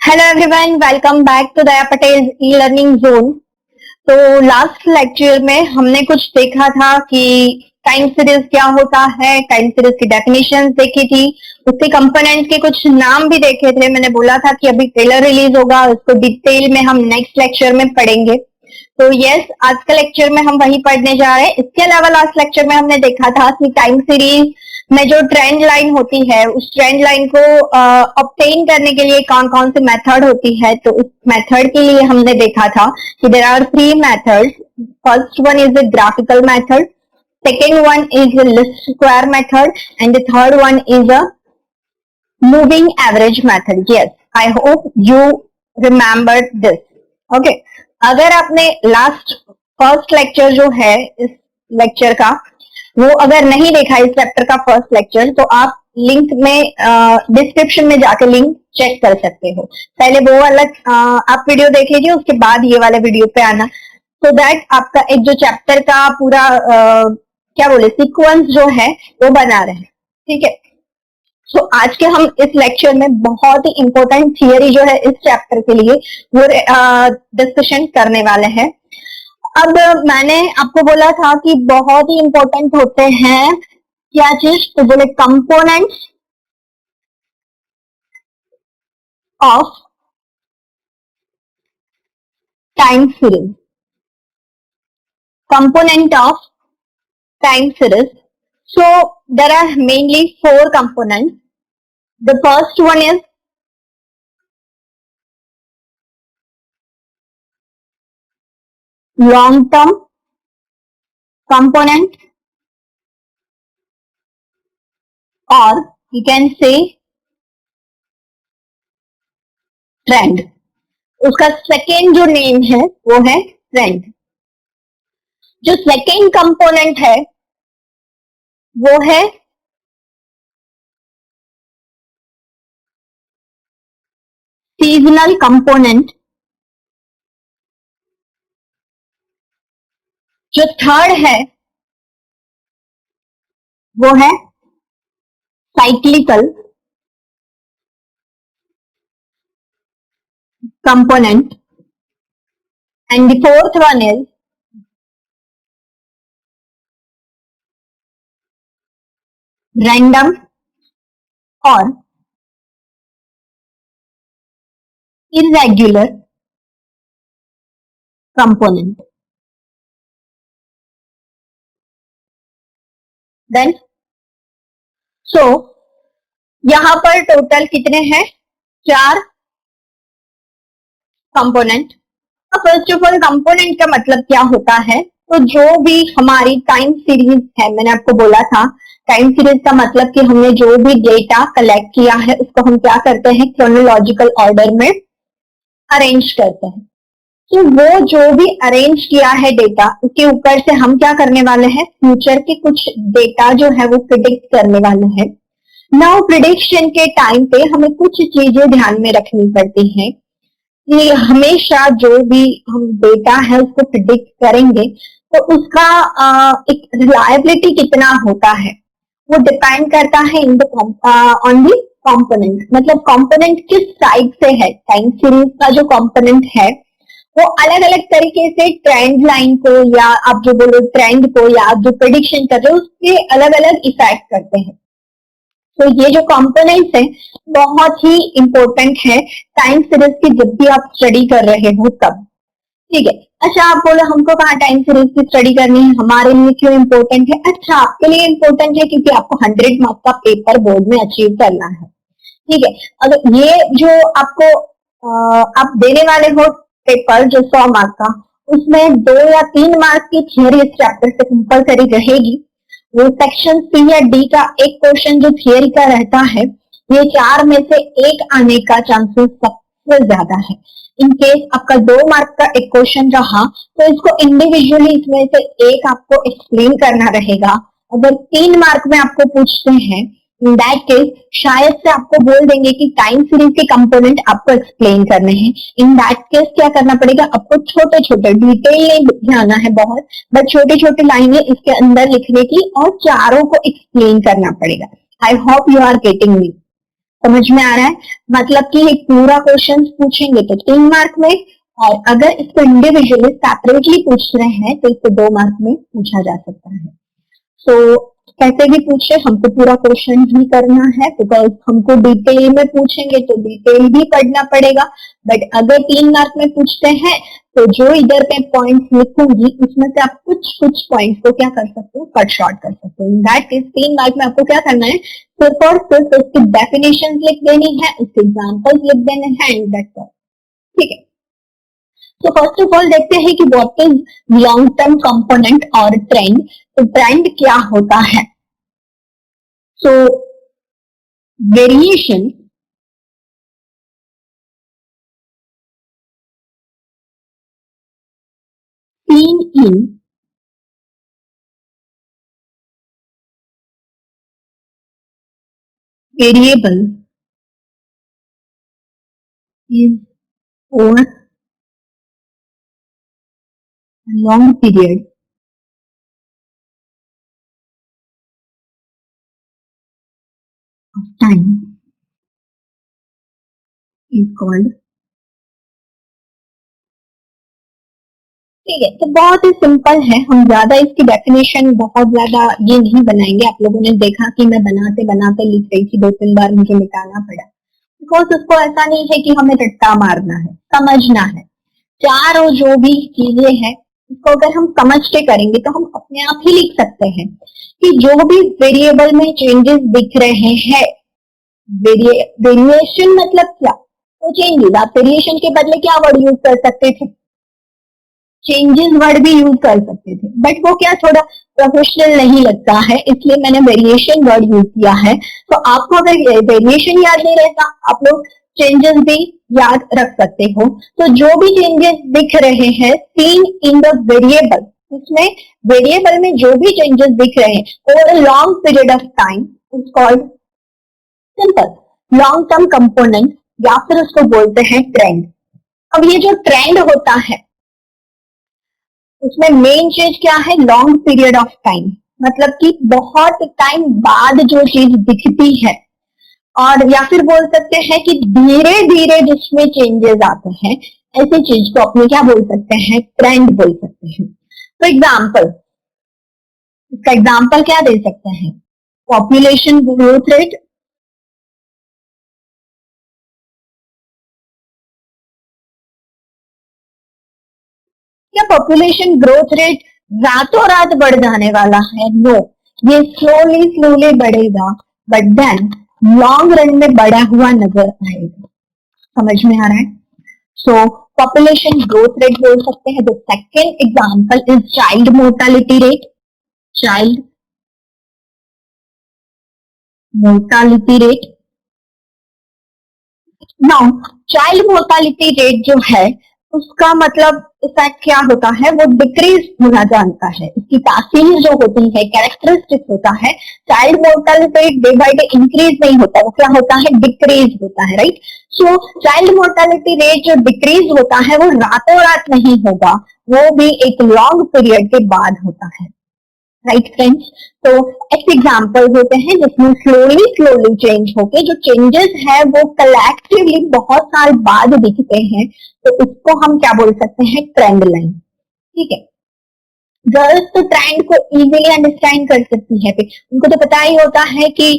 Hello everyone, welcome back to Daya Patel e learning zone. तो last lecture में हमने कुछ देखा था कि टाइम सीरीज क्या होता है, टाइम सीरीज की डेफिनेशन देखी थी, उसके कंपोनेंट के कुछ नाम भी देखे थे। मैंने बोला था कि अभी ट्रेलर रिलीज होगा, उसको डिटेल में हम नेक्स्ट लेक्चर में पढ़ेंगे। तो यस, आज के लेक्चर में हम वही पढ़ने जा रहे हैं। इसके अलावा लास्ट लेक्चर में हमने देखा था कि टाइम सीरीज में जो ट्रेंड लाइन होती है, उस ट्रेंड लाइन को ऑब्टेन करने के लिए कौन कौन सी मेथड होती है। तो उस मेथड के लिए हमने देखा था कि there are 3 methods. First one is a graphical method, second one is a list square method, and the third one is a moving average method. Yes, I hope you remembered this. Okay, अगर आपने last first lecture जो है इस lecture का, वो अगर नहीं देखा इस चैप्टर का फर्स्ट लेक्चर, तो आप लिंक में डिस्क्रिप्शन में जाकर लिंक चेक कर सकते हो। पहले वो वाला आप वीडियो देख लीजिए, उसके बाद ये वाले वीडियो पे आना, सो दैट आपका एक जो चैप्टर का पूरा क्या बोले सीक्वेंस जो है वो बना रहे। ठीक है, सो आज के हम इस लेक्चर में बहुत ही इंपॉर्टेंट थियरी जो है इस चैप्टर के लिए वो डिस्कशन करने वाले हैं। अब मैंने आपको बोला था कि बहुत ही इंपॉर्टेंट होते हैं क्या चीज, तो बोले components of time series. Component of time series. So there are mainly 4 components. The first one is long term component, or you can say trend. उसका सेकेंड जो नेम है वो है ट्रेंड। जो सेकेंड कंपोनेंट है वो है सीजनल कंपोनेंट। जो थर्ड है वो है cyclical component, and the fourth one is random और irregular component. Then so यहां पर टोटल कितने हैं? 4 component. First of all component का मतलब क्या होता है, तो जो भी हमारी टाइम सीरीज है, मैंने आपको बोला था टाइम सीरीज का मतलब कि हमने जो भी डेटा कलेक्ट किया है उसको हम क्या करते हैं, क्रोनोलॉजिकल ऑर्डर में अरेंज करते हैं। तो वो जो भी अरेंज किया है डेटा, उसके ऊपर से हम क्या करने वाले हैं, फ्यूचर के कुछ डेटा जो है वो प्रिडिक्ट करने वाले हैं। नाउ प्रिडिक्शन के टाइम पे हमें कुछ चीजें ध्यान में रखनी पड़ती हैं कि हमेशा जो भी हम डेटा है उसको प्रिडिक्ट करेंगे तो उसका एक रिलायबिलिटी कितना होता है वो डिपेंड करता है in the on the component. मतलब कंपोनेंट किस साइड से है, टाइम सीरीज का जो कंपोनेंट है वो अलग अलग तरीके से ट्रेंड लाइन को, या आप जो बोलो ट्रेंड को, या आप जो प्रेडिक्शन कर रहे हो उसके अलग अलग इफेक्ट करते हैं। तो ये जो कंपोनेंट्स हैं बहुत ही इंपॉर्टेंट है टाइम सीरीज की जब भी आप स्टडी कर रहे हो तब। ठीक है, अच्छा आप बोलो हमको कहाँ टाइम सीरीज की स्टडी करनी है, हमारे लिए क्यों इंपॉर्टेंट है? अच्छा आपके लिए इंपॉर्टेंट है क्योंकि आपको 100 मार्क्स का पेपर बोर्ड में अचीव करना है। ठीक है, अगर ये जो आपको आप देने वाले हो पेपर जो 100 मार्क का, उसमें 2 या 3 मार्क की थियरी इस चैप्टर से कंपलसरी रहेगी। वो सेक्शन सी या डी का एक क्वेश्चन जो थियरी का रहता है, ये 4 में से एक आने का चांसेस सबसे ज्यादा है। इन केस आपका 2 मार्क का एक क्वेश्चन रहा तो इसको इंडिविजुअली इसमें से एक आपको एक्सप्लेन करना रहेगा। अगर 3 मार्क में आपको पूछते हैं, इन दैट केस शायद से आपको बोल देंगे कि टाइम सीरीज के कंपोनेंट आपको एक्सप्लेन करने हैं। इन दैट केस क्या करना पड़ेगा, आपको छोटे छोटे, डिटेल नहीं जाना है बहुत, बट छोटे छोटे लाइनें इसके अंदर लिखने की और चारों को एक्सप्लेन करना पड़ेगा। I hope you are getting me. समझ में आ रहा है? मतलब कि एक पूरा क्वेश्चन पूछेंगे तो 3 मार्क में, और अगर इसको इंडिविजुअली सेपरेटली पूछ रहे हैं तो इसको 2 मार्क में पूछा जा सकता है। सो कैसे भी पूछे, हमको पूरा क्वेश्चन ही करना है, बिकॉज हमको डिटेल में पूछेंगे तो डिटेल भी पढ़ना पड़ेगा। बट अगर 3 मार्क में पूछते हैं तो जो इधर पे पॉइंट्स लिखूंगी उसमें से आप कुछ कुछ पॉइंट्स को क्या कर सकते हो, कट शॉर्ट कर सकते हो। इन दैट केस 3 मार्क में आपको क्या करना है, सिर्फ और सिर्फ उसकी डेफिनेशन लिख देनी है, उसके एग्जाम्पल्स लिख देने हैं, एंड दैट्स ऑल। ठीक है, तो फर्स्ट ऑफ ऑल देखते हैं कि what is long term component और ट्रेंड। तो ट्रेंड क्या होता है? सो variation seen in variable is over a long period of time is called। ठीक है, तो बहुत ही सिंपल है, हम ज्यादा इसकी डेफिनेशन बहुत ज्यादा ये नहीं बनाएंगे। आप लोगों ने देखा कि मैं बनाते बनाते लिख रही थी, 2-3 बार मुझे मिटाना पड़ा, बिकॉज उसको ऐसा नहीं है कि हमें रट्टा मारना है, समझना है। चारों जो भी चीजें हैं उसको अगर हम समझ के करेंगे तो हम अपने आप ही लिख सकते हैं कि जो भी वेरिएबल में चेंजेस दिख रहे हैं, वेरिएशन मतलब क्या, तो चेंजेस, आप वेरिएशन के बदले क्या वर्ड यूज कर सकते थे, चेंजेस वर्ड भी यूज कर सकते थे, बट वो क्या थोड़ा प्रोफेशनल नहीं लगता है, इसलिए मैंने वेरिएशन वर्ड यूज किया है। तो आपको अगर वेरिएशन याद नहीं रहता, आप लोग चेंजेस भी याद रख सकते हो। तो जो भी चेंजेस दिख रहे हैं सीन इन द वेरिएबल, इसमें वेरिएबल में जो भी चेंजेस दिख रहे हैं over a long period of time is called simple long term component, या फिर उसको बोलते हैं ट्रेंड। अब ये जो ट्रेंड होता है उसमें मेन चीज क्या है, लॉन्ग पीरियड ऑफ टाइम, मतलब कि बहुत टाइम बाद जो चीज दिखती है, और या फिर बोल सकते हैं कि धीरे धीरे जिसमें चेंजेस आते हैं, ऐसी चीज को अपने क्या बोल सकते हैं, ट्रेंड बोल सकते हैं। तो एग्जाम्पल, इसका एग्जाम्पल क्या दे सकते हैं, पॉपुलेशन ग्रोथ रेट, क्या पॉपुलेशन ग्रोथ रेट रातों रात बढ़ जाने वाला है? नो, ये स्लोली स्लोली बढ़ेगा, बट देन लॉन्ग रन में बढ़ा हुआ नजर आएगा। समझ में आ रहा है? सो पॉपुलेशन ग्रोथ रेट बोल सकते हैं। The second example is child mortality rate. Child mortality rate, now child mortality rate जो है उसका मतलब इफेक्ट क्या होता है, वो डिक्रीज होना जानता है। इसकी तासीर जो होती है, कैरेक्टरिस्टिक होता है, child mortality rate day by day increase नहीं होता, वो क्या होता है, डिक्रीज होता है, राइट। सो चाइल्ड मोर्टालिटी रेट जो डिक्रीज होता है वो रातों रात नहीं होगा, वो भी एक लॉन्ग पीरियड के बाद होता है, राइट फ्रेंड्स। तो एक एग्जाम्पल होते हैं जिसमें स्लोली स्लोली चेंज होके जो चेंजेस है वो कलेक्टिवली बहुत साल बाद दिखते हैं, तो उसको हम क्या बोल सकते हैं, ट्रेंड लाइन। ठीक है, गर्ल्स तो ट्रेंड को इजीली अंडरस्टैंड कर सकती है, उनको तो पता ही होता है कि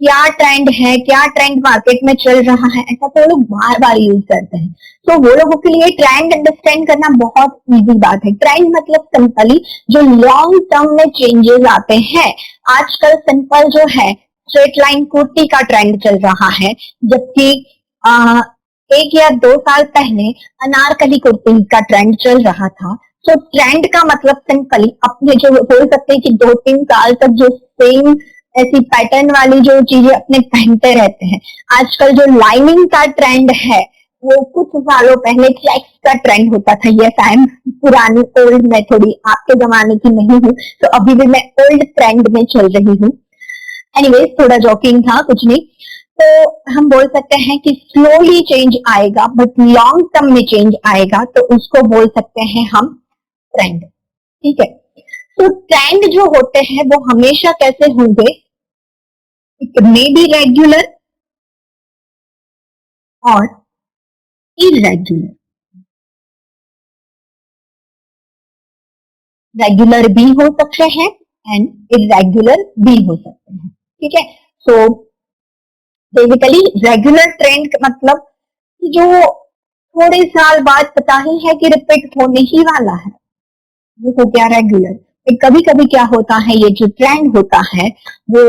क्या ट्रेंड है, क्या ट्रेंड मार्केट में चल रहा है, ऐसा तो लोग बार बार यूज करते हैं। तो वो लोगों के लिए ट्रेंड अंडरस्टैंड करना बहुत इजी बात है। ट्रेंड मतलब सिंपली जो लॉन्ग टर्म में चेंजेस आते हैं। आजकल सिंपल जो है स्ट्रेट लाइन कुर्ती का ट्रेंड चल रहा है, जबकि 1 या 2 साल पहले अनारकली कुर्ती का ट्रेंड चल रहा था। तो ट्रेंड का मतलब सिंपली अपने जो बोल सकते हैं कि 2-3 साल तक जो सेम ऐसी पैटर्न वाली जो चीजें अपने पहनते रहते हैं। आजकल जो लाइनिंग का ट्रेंड है वो कुछ सालों पहले चेक्स का ट्रेंड होता था। ये टाइम पुरानी ओल्ड, मैं थोड़ी आपके जमाने की नहीं हूँ, तो अभी भी मैं ओल्ड ट्रेंड में चल रही हूँ। एनीवेज थोड़ा जॉकिंग था, कुछ नहीं। तो हम बोल सकते हैं कि स्लोली चेंज आएगा बट लॉन्ग टर्म में चेंज आएगा, तो उसको बोल सकते हैं हम ट्रेंड। ठीक है, तो ट्रेंड जो होते हैं वो हमेशा कैसे होंगे, इट मे बी रेगुलर, और इरेगुलर। रेगुलर भी हो सकते हैं एंड इरेगुलर भी हो सकते हैं, ठीक है। सो बेसिकली रेगुलर ट्रेंड मतलब जो थोड़े साल बाद पता ही है कि रिपीट होने ही वाला है, वो हो गया रेगुलर। कभी कभी क्या होता है, ये जो ट्रेंड होता है वो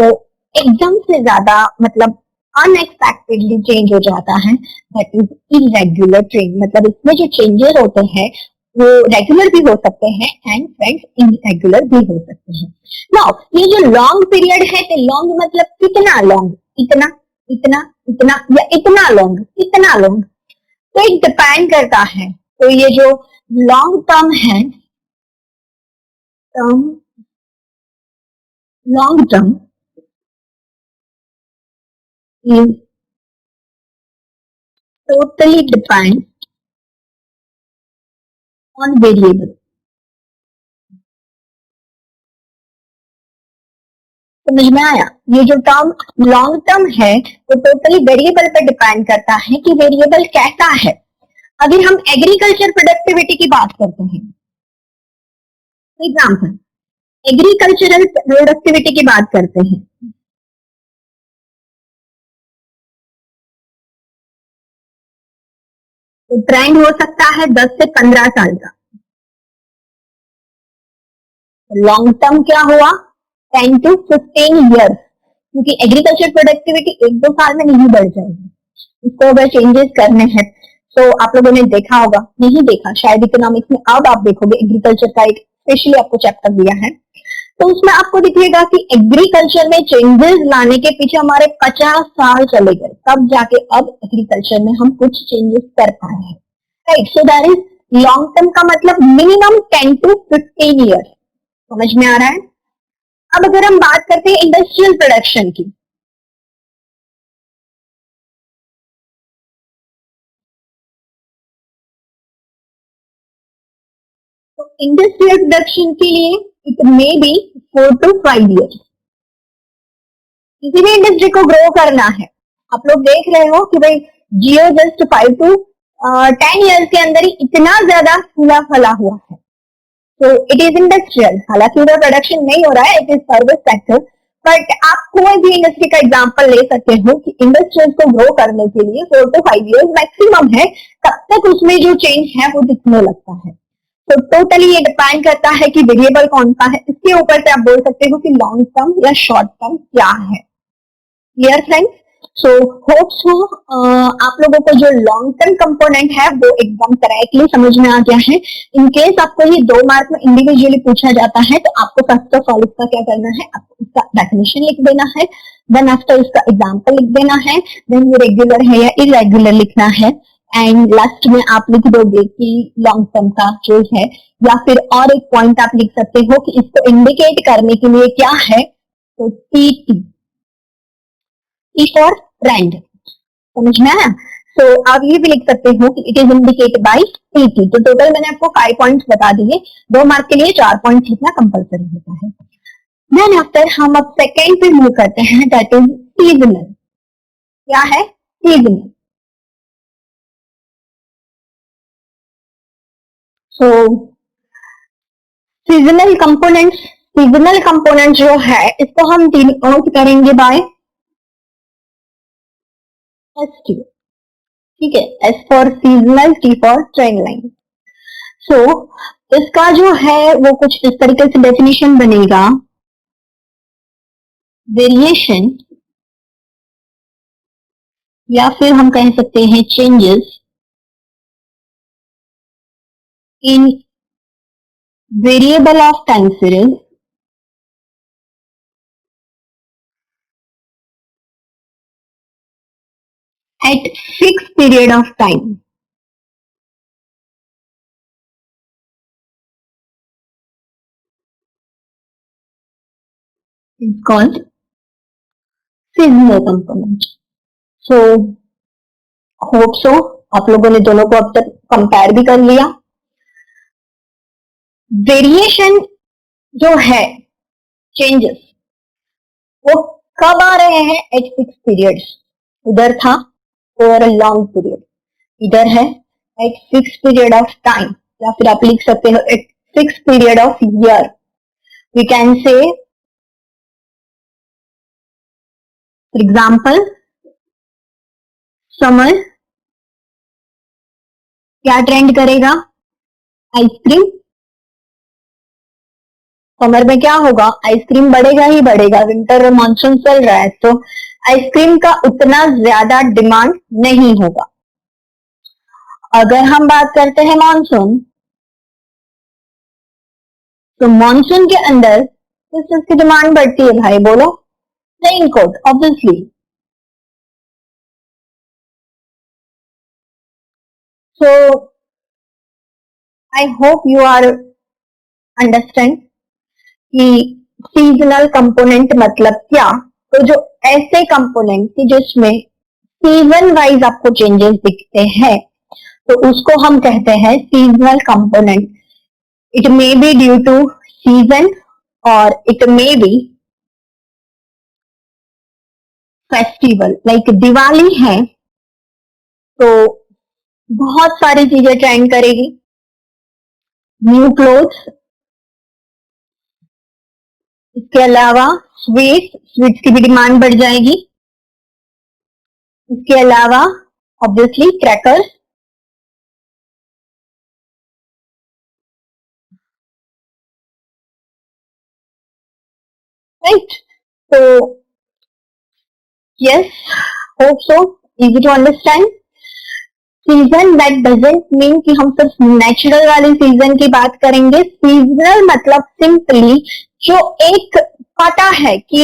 एकदम से ज्यादा मतलब अनएक्सपेक्टेडली चेंज हो जाता है, दैट इज इरेगुलर ट्रेंड। मतलब इसमें जो चेंजेस होते हैं वो रेगुलर भी हो सकते हैं एंड फ्रेंड्स इरेगुलर भी हो सकते हैं। नाउ ये जो लॉन्ग पीरियड है, तो लॉन्ग मतलब कितना लॉन्ग, इतना इतना इतना या इतना लॉन्ग, कितना लॉन्ग, तो एक डिपेंड करता है। तो ये जो लॉन्ग टर्म है, term long term is totally depend on variable। समझ में आया? ये जो टर्म लॉन्ग टर्म है वो टोटली वेरिएबल पर डिपेंड करता है कि वेरिएबल कैसा है। अगर हम एग्रीकल्चर प्रोडक्टिविटी की बात करते हैं, एग्जाम्पल एग्रीकल्चरल प्रोडक्टिविटी की बात करते हैं, तो ट्रेंड हो सकता है 10 से 15 साल का। लॉन्ग टर्म क्या हुआ, 10 to 15 ईयर्स, क्योंकि एग्रीकल्चर प्रोडक्टिविटी एक दो साल में नहीं बढ़ जाएगी। इसको अगर चेंजेस करने हैं तो आप लोगों ने देखा होगा, नहीं देखा शायद इकोनॉमिक्स में, अब आप देखोगे एग्रीकल्चर का एक स्पेशली आपको चैप्टर दिया है, तो उसमें आपको दिखेगा कि एग्रीकल्चर में चेंजेस लाने के पीछे हमारे 50 साल चले गए, तब जाके अब एग्रीकल्चर में हम कुछ चेंजेस कर पाए हैं, right. So that is long term का मतलब मिनिमम 10 to 15 ईयर्स। समझ में आ रहा है? अब अगर हम बात करते हैं इंडस्ट्रियल प्रोडक्शन की, तो इंडस्ट्रियल प्रोडक्शन के लिए it may B 4 to 5 years. किसी भी इंडस्ट्री को ग्रो करना है, आप लोग देख रहे हो कि भाई जियो जस्ट 5 to 10 ईयर्स के अंदर ही इतना ज्यादा फूला फला हुआ है। तो इट इज इंडस्ट्रियल, हालांकि उधर प्रोडक्शन नहीं हो रहा है, it is service sector, but आप कोई भी इंडस्ट्री का एग्जांपल ले सकते हो कि इंडस्ट्रीज को ग्रो करने के लिए 4 to 5 ईयर्स मैक्सिमम है, तब तक उसमें जो चेंज है वो दिखने लगता है। तो टोटली ये डिपेंड करता है कि वेरिएबल कौन सा है, इसके ऊपर से आप बोल सकते हो कि लॉन्ग टर्म या शॉर्ट टर्म क्या है। Clear friends? सो होप्स हो आप लोगों को जो लॉन्ग टर्म कंपोनेंट है वो एकदम करेक्टली समझ में आ गया है। इन केस आपको ये 2 मार्क में इंडिविजुअली पूछा जाता है तो आपको फर्स्ट ऑफ ऑल इसका क्या करना है, आपको इसका डेफिनेशन लिख देना है, देन आफ्टर इसका एग्जांपल लिख देना है, देन ये रेगुलर है या इरेगुलर लिखना है, एंड लास्ट में आप लिख दोगे कि लॉन्ग टर्म का जो है, या फिर और एक पॉइंट आप लिख सकते हो कि इसको इंडिकेट करने के लिए क्या है, तो टी फॉर ट्रेंड। समझ में आया? सो आप ये भी लिख सकते हो कि it is indicated by T. तो टोटल मैंने आपको 5 पॉइंट्स बता दिए, 2 मार्क के लिए 4 पॉइंट लिखना कंपलसरी होता है। देन आफ्टर हम अब सेकेंड पे मूव करते हैं, दैट इज सीजनल। क्या है? सीजनल। सो सीजनल कंपोनेंट जो है इसको हम डिनोट करेंगे बाय एस टी। ठीक है, S for seasonal, T for trend line. So इसका जो है वो कुछ इस तरीके से डेफिनेशन बनेगा, वेरिएशन या फिर हम कह सकते हैं changes in variable of time series at fixed period of time is called seasonal component। So hope so आप लोगों ने दोनों को अब तक कंपेयर भी कर लिया। वेरिएशन जो है, चेंजेस, वो कब आ रहे हैं? Eight fix periods. उधर था ओवर अ लॉन्ग पीरियड, इधर है एक फिक्स पीरियड ऑफ टाइम, या फिर आप लिख सकते हो एक fix period of year. We can say for example summer, क्या ट्रेंड करेगा? आइसक्रीम. समर में क्या होगा? आइसक्रीम बढ़ेगा ही बढ़ेगा. विंटर और मानसून चल रहा है तो आइसक्रीम का उतना ज्यादा डिमांड नहीं होगा. अगर हम बात करते हैं मानसून, तो मानसून के अंदर किस चीज की डिमांड बढ़ती है भाई? बोलो. Raincoat, obviously. So I hope you are understand कि सीजनल कंपोनेंट मतलब क्या. तो जो ऐसे कंपोनेंट की जिसमें सीजन वाइज आपको चेंजेस दिखते हैं, तो उसको हम कहते हैं seasonal component. It may be due to season और it may be festival. Like Diwali है तो बहुत सारी चीजें ट्रेंड करेगी. न्यू क्लोथ्स, इसके अलावा स्वीट्स की भी डिमांड बढ़ जाएगी. इसके अलावा ऑब्वियसली क्रैकर्स. राइट. तो yes, hope so easy to understand. Season that doesn't mean कि हम सिर्फ नेचुरल वाले सीजन की बात करेंगे. सीजनल मतलब सिंपली जो एक पता है कि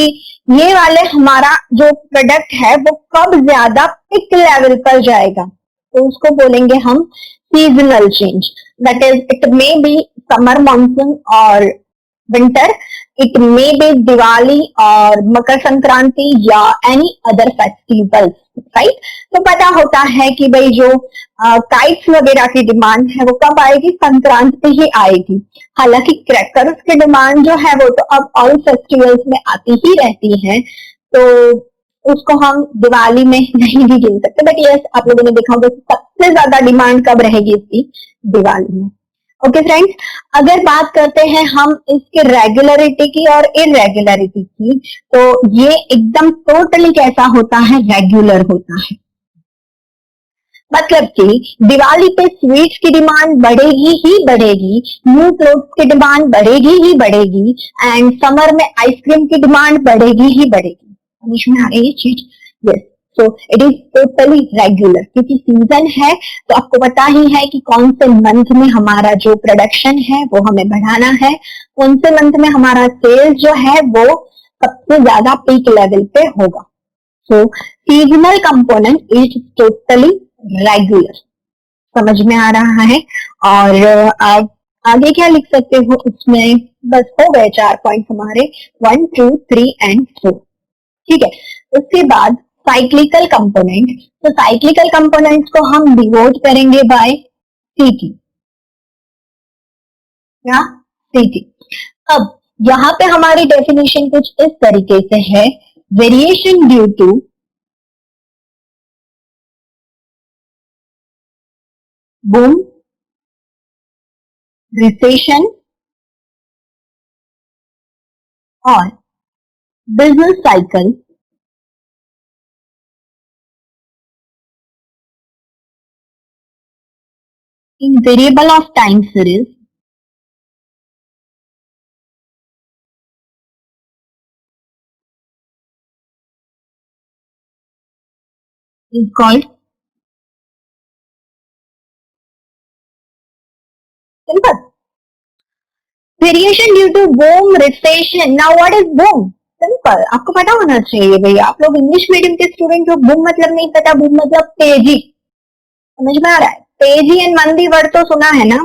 ये वाले हमारा जो प्रोडक्ट है वो कब ज्यादा पिक लेवल पर जाएगा, तो उसको बोलेंगे हम seasonal change. That is it may be summer, monsoon और winter. It may be Diwali और मकर संक्रांति या एनी अदर फेस्टिवल्स. राइट. तो पता होता है कि भाई जो काइट्स वगैरह की डिमांड है वो कब आएगी? संक्रांति पे ही आएगी. हालांकि क्रैकर्स की डिमांड जो है वो तो अब ऑल फेस्टिवल्स में आती ही रहती है, तो उसको हम दिवाली में नहीं भी गिन सकते. बट यस, आप लोगों ने देखा होगा सबसे ज्यादा डिमांड कब रहेगी इसकी? दिवाली में. ओके फ्रेंड्स, अगर बात करते हैं हम इसके रेगुलरिटी की और इरेगुलरिटी की, तो ये एकदम टोटली कैसा होता है? रेगुलर होता है. मतलब कि दिवाली पे स्वीट्स की डिमांड बढ़ेगी ही बढ़ेगी, न्यू क्लोथ्स की डिमांड बढ़ेगी ही बढ़ेगी, एंड समर में आइसक्रीम की डिमांड बढ़ेगी ही बढ़ेगी. समझ में आ रही है चीज? Yes. So it is totally regular, क्योंकि सीजन है तो आपको पता ही है कि कौन से मंथ में हमारा जो प्रोडक्शन है वो हमें बढ़ाना है, कौन से मंथ में हमारा सेल्स जो है वो सबसे ज्यादा पीक लेवल पे होगा. So seasonal component is totally regular. समझ में आ रहा है? और आप आगे क्या लिख सकते हो उसमें? बस हो गए 4 पॉइंट हमारे, 1, 2, 3 एंड 4. ठीक है. उसके बाद साइक्लिकल कंपोनेंट. तो साइक्लिकल कंपोनेंट्स को हम डिवोट करेंगे बाय सीटी. क्या? सीटी. अब यहाँ पे हमारी डेफिनेशन कुछ इस तरीके से है. Variation due to boom, recession or business cycle in variable of time series is called simple. Variation due to boom, recession. Now what is boom? Simple, आपको पता होना चाहिए भैया. आप लोग इंग्लिश मीडियम के स्टूडेंट हो, बूम मतलब नहीं पता. बूम मतलब तेजी. समझ में आ रहा है? तेजी एंड मंदी वर्ड तो सुना है ना.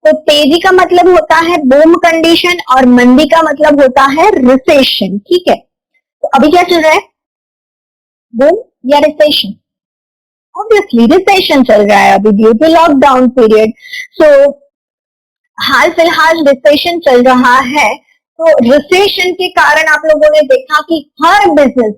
तो तेजी का मतलब होता है बूम कंडीशन और मंदी का मतलब होता है रिसेशन. ठीक है. तो अभी क्या चल रहा है? बूम या रिसेशन? ऑब्वियसली रिसेशन चल रहा है अभी ड्यू टू लॉकडाउन पीरियड. सो हाल फिलहाल रिसेशन चल रहा है. तो रिसेशन के कारण आप लोगों ने देखा कि हर बिजनेस,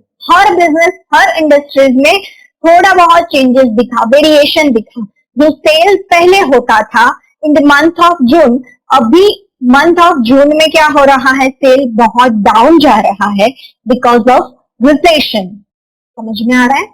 हर इंडस्ट्रीज में थोड़ा बहुत चेंजेस दिखा, वेरिएशन दिखा। जो सेल्स पहले होता था in the month of June, अभी मंथ ऑफ जून में क्या हो रहा है, सेल बहुत डाउन जा रहा है बिकॉज ऑफ रिसेशन। समझ में आ रहा है?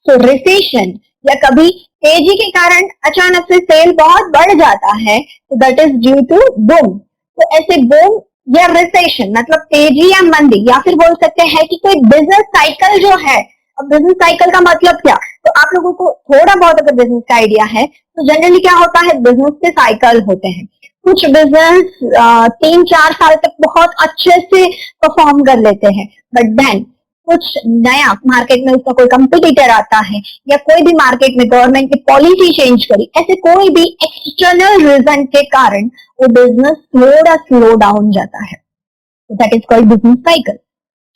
तो रिसेशन या कभी तेजी के कारण अचानक से सेल बहुत बढ़ जाता है, तो that is due to boom. तो ऐसे बूम या रिसेशन मतलब तेजी या मंदी, या फिर बोल सकते हैं कि कोई बिजनेस साइकिल जो है। अब बिजनेस साइकिल का मतलब क्या, तो आप लोगों को थोड़ा बहुत अगर बिजनेस का आइडिया है तो जनरली क्या होता है, बिजनेस के साइकिल होते हैं। कुछ बिजनेस 3-4 साल तक बहुत अच्छे से परफॉर्म कर लेते हैं, बट देन कुछ नया मार्केट में उसका कोई कंपटीटर आता है, या कोई भी मार्केट में गवर्नमेंट की पॉलिसी चेंज करी, ऐसे कोई भी एक्सटर्नल रीजन के कारण वो बिजनेस थोड़ा स्लो डाउन जाता है, तो that is called business cycle.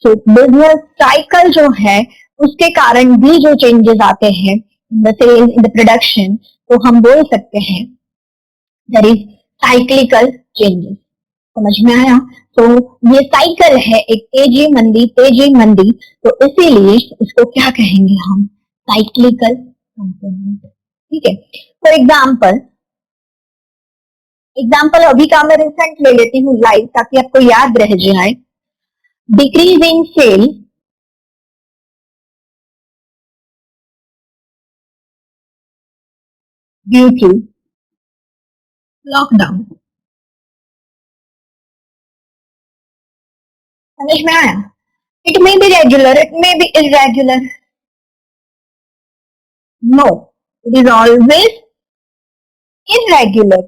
So business cycle जो है उसके कारण भी जो चेंजेस आते हैं in the sale, in the production, तो हम बोल सकते हैं दैट इज साइक्लिकल चेंजेस। समझ में आया? तो ये साइकिल है, एक तेजी मंदी तेजी मंदी, तो इसीलिए इसको क्या कहेंगे हम, साइक्लिकल कंपोनेंट। ठीक है, फॉर एग्जाम्पल अभी का मैं रिसेंट ले लेती हूँ लाइव, ताकि आपको याद रह जाए। Decrease in sale due to lockdown. समझ में आया? It may be regular, it may be irregular, no, it is always irregular.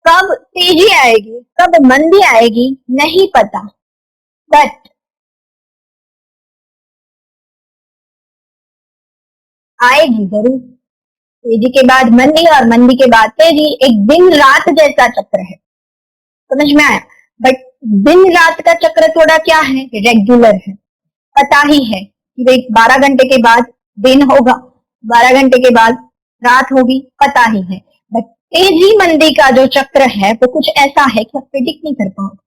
कब तेजी आएगी कब मंदी आएगी नहीं पता, बट आएगी जरूर। तेजी के बाद मंदी और मंदी के बाद तेजी, एक दिन रात जैसा चक्र है। समझ में आया? बट दिन रात का चक्र थोड़ा क्या है, रेगुलर है। पता ही है कि भाई 12 घंटे के बाद दिन होगा, 12 घंटे के बाद रात होगी, पता ही है। बट तेजी मंदी का जो चक्र है वो कुछ ऐसा है कि आप प्रिडिक्ट नहीं कर पाओगे।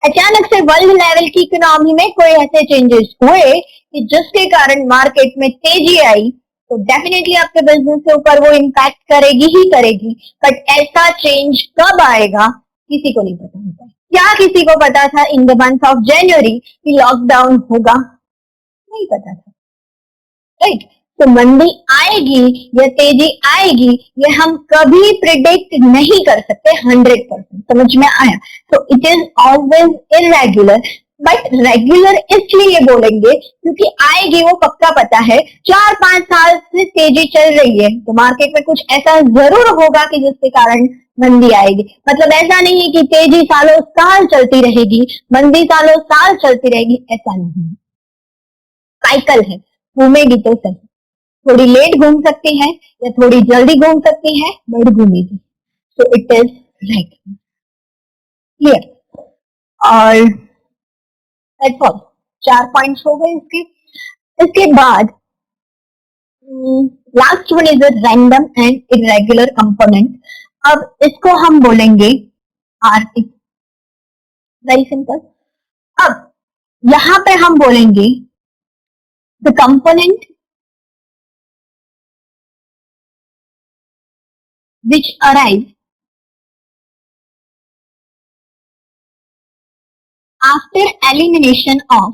अचानक से वर्ल्ड लेवल की इकोनॉमी में कोई ऐसे चेंजेस हुए कि जिसके कारण मार्केट में तेजी आई, तो डेफिनेटली आपके बिजनेस के ऊपर वो इम्पैक्ट करेगी ही करेगी। बट ऐसा चेंज कब आएगा किसी को नहीं पता होता। क्या किसी को पता था in the month of January कि लॉकडाउन होगा? नहीं पता था, राइट? तो मंदी आएगी या तेजी आएगी ये हम कभी प्रिडिक्ट नहीं कर सकते 100%। समझ में आया? तो it is always irregular, but regular इसलिए बोलेंगे क्योंकि आएगी वो पक्का पता है। 4-5 साल से तेजी चल रही है तो मार्केट में कुछ ऐसा जरूर होगा कि जिसके कारण मंदी आएगी। मतलब ऐसा नहीं है कि तेजी सालों साल चलती रहेगी, मंदी सालों साल चलती रहेगी, ऐसा नहीं है। साइकिल है, घूमेगी तो सही। थोड़ी लेट घूम सकती है या थोड़ी जल्दी घूम सकती है, बट घूमेगी। So it is right, clear? और दैट्स ऑल, 4 पॉइंट्स हो गए इसके। इसके बाद last one is a random and irregular component. अब इसको हम बोलेंगे आरटी। Very simple. अब यहां पे हम बोलेंगे the component which arise after elimination of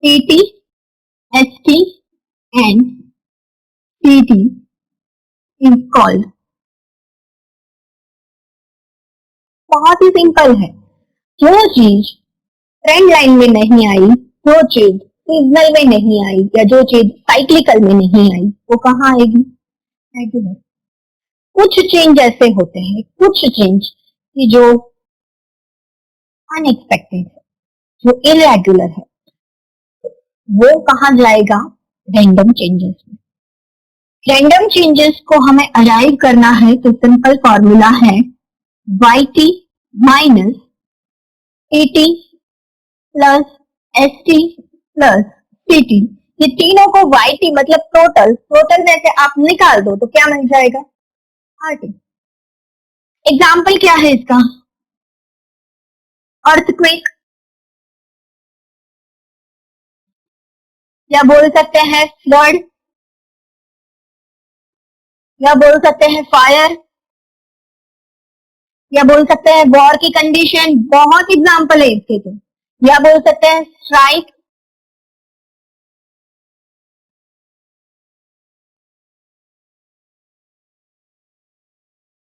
PT, ST and CT is called। बहुत ही सिंपल है। जो चीज ट्रेंड लाइन में नहीं आई, जो चीज सीजनल में नहीं आई, या जो चीज साइक्लिकल में नहीं आई, वो कहाँ आएगी? रेगुलर। कुछ चेंज ऐसे होते हैं, कुछ चेंज कि जो अनएक्सपेक्टेड है, जो इरेगुलर है, वो कहाँ जाएगा? रैंडम चेंजेस में। रैंडम चेंजेस को हमें अराइव करना है तो सिंपल फॉर्मूला है YT minus AT plus ST plus CT। ये तीनों को YT मतलब टोटल, टोटल में से आप निकाल दो तो क्या मिल जाएगा? RT। एग्जाम्पल क्या है इसका? अर्थक्वेक, या बोल सकते हैं फ्लड, या बोल सकते हैं फायर, या बोल सकते हैं वॉर की कंडीशन, बहुत एग्जाम्पल है इसके तो, या बोल सकते हैं स्ट्राइक,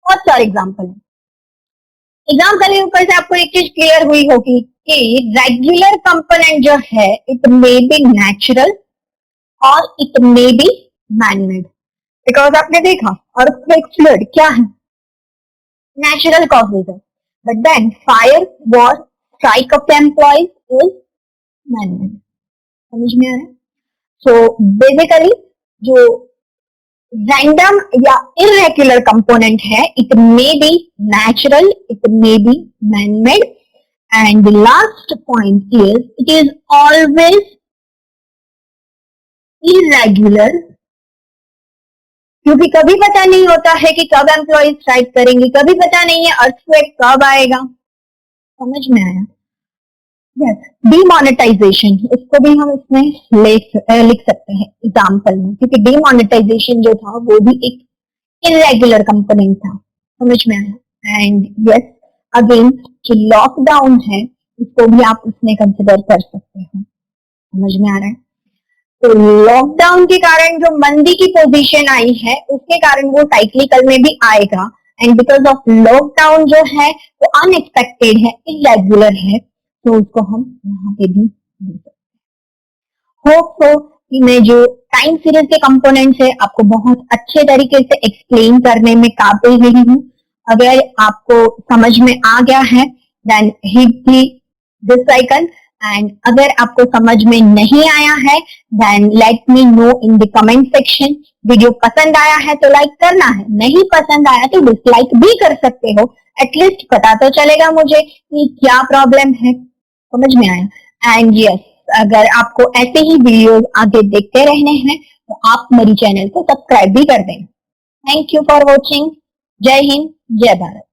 बहुत सारे एग्जाम्पल है। एग्जाम्पल के ऊपर से आपको एक चीज क्लियर हुई होगी कि रेगुलर कंपोनेंट जो है इट मे बी नेचुरल और it may be manmade, because आपने देखा अर्थक्वेक फ्लड क्या है, नेचुरल कॉजेज है, but then fire war strike of employees is manmade. समझ में आ रहा है? सो बेसिकली जो रैंडम या इरेगुलर कंपोनेंट है it may be natural, it may be manmade, and the last point is it is always irregular, क्योंकि कभी पता नहीं होता है कि कब एम्प्लॉय स्ट्राइक करेंगे, कभी पता नहीं है अर्थक्वेक कब आएगा। समझ में आया? यस, डीमोनेटाइजेशन, इसको भी हम इसमें लिख सकते हैं एग्जाम्पल में, क्योंकि डीमोनेटाइजेशन जो था वो भी एक इरेगुलर कंपोनेंट था। समझ में आया? एंड यस अगेन जो लॉकडाउन है इसको भी आप उसमें कंसिडर कर सकते हो। समझ में आ रहा है? तो लॉकडाउन के कारण जो मंदी की पोजीशन आई है उसके कारण वो साइक्लिकल में भी आएगा, एंड बिकॉज ऑफ लॉकडाउन जो है वो अनएक्सपेक्टेड है, इरेगुलर है, तो उसको हम यहाँ पे भी ले सकते हैं। होप सो कि मैं जो टाइम सीरीज के कंपोनेंट्स है आपको बहुत अच्छे तरीके से एक्सप्लेन करने में काबिल रही हूँ। अगर आपको समझ में आ गया है then hit this icon, and अगर आपको समझ में नहीं आया है then let me know in the comment section. Video पसंद आया है तो लाइक करना है, नहीं पसंद आया तो डिसलाइक भी कर सकते हो, एटलीस्ट पता तो चलेगा मुझे कि क्या प्रॉब्लम है। समझ में आया? एंड यस अगर आपको ऐसे ही वीडियोस आगे देखते रहने हैं तो आप मेरी चैनल को सब्सक्राइब भी कर दें। Thank you for watching. जय हिंद, जय भारत।